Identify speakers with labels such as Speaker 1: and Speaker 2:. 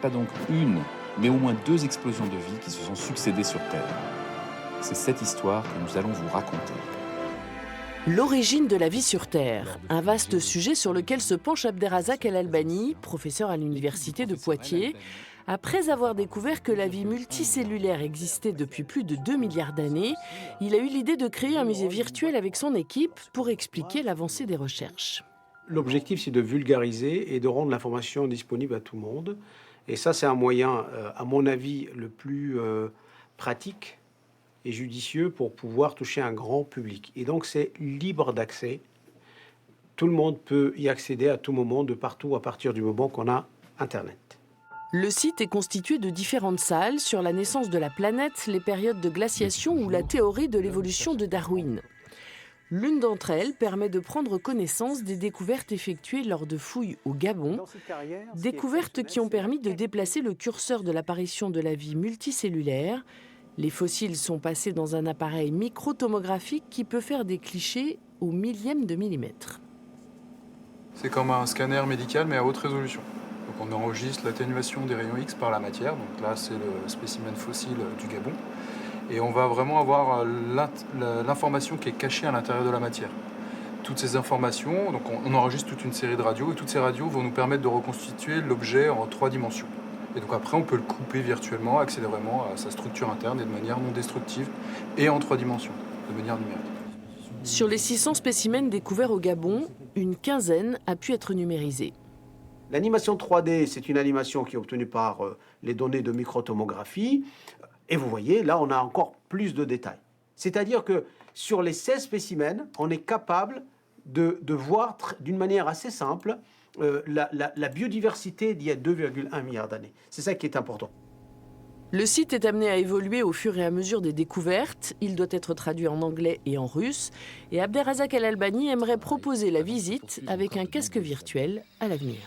Speaker 1: Pas donc une, mais au moins deux explosions de vie qui se sont succédées sur Terre. C'est cette histoire que nous allons vous raconter.
Speaker 2: L'origine de la vie sur Terre, un vaste sujet sur lequel se penche Abderrazak El Albani, professeur à l'université de Poitiers, après avoir découvert que la vie multicellulaire existait depuis plus de 2 milliards d'années. Il a eu l'idée de créer un musée virtuel avec son équipe pour expliquer l'avancée des recherches.
Speaker 3: L'objectif, c'est de vulgariser et de rendre l'information disponible à tout le monde. Et ça, c'est un moyen, à mon avis, le plus pratique et judicieux pour pouvoir toucher un grand public. Et donc, c'est libre d'accès. Tout le monde peut y accéder à tout moment, de partout, à partir du moment qu'on a Internet.
Speaker 2: Le site est constitué de différentes salles sur la naissance de la planète, les périodes de glaciation ou la théorie de l'évolution de Darwin. L'une d'entre elles permet de prendre connaissance des découvertes effectuées lors de fouilles au Gabon, découvertes qui ont permis de déplacer le curseur de l'apparition de la vie multicellulaire. Les fossiles sont passés dans un appareil microtomographique qui peut faire des clichés au millième de millimètre.
Speaker 4: C'est comme un scanner médical mais à haute résolution. Donc on enregistre l'atténuation des rayons X par la matière. Donc là c'est le spécimen fossile du Gabon. Et on va vraiment avoir l'information qui est cachée à l'intérieur de la matière. Toutes ces informations, donc on enregistre toute une série de radios et toutes ces radios vont nous permettre de reconstituer l'objet en 3 dimensions. Et donc après on peut le couper virtuellement, accéder vraiment à sa structure interne et de manière non destructive et en 3 dimensions, de manière numérique.
Speaker 2: Sur les 600 spécimens découverts au Gabon, une quinzaine a pu être numérisée.
Speaker 3: L'animation 3D, c'est une animation qui est obtenue par les données de microtomographie. Et vous voyez, là, on a encore plus de détails. C'est-à-dire que sur les 16 spécimens, on est capable de voir d'une manière assez simple la biodiversité d'il y a 2,1 milliards d'années. C'est ça qui est important.
Speaker 2: Le site est amené à évoluer au fur et à mesure des découvertes. Il doit être traduit en anglais et en russe. Et Abderrazak El Albani aimerait proposer la visite avec un casque virtuel à l'avenir.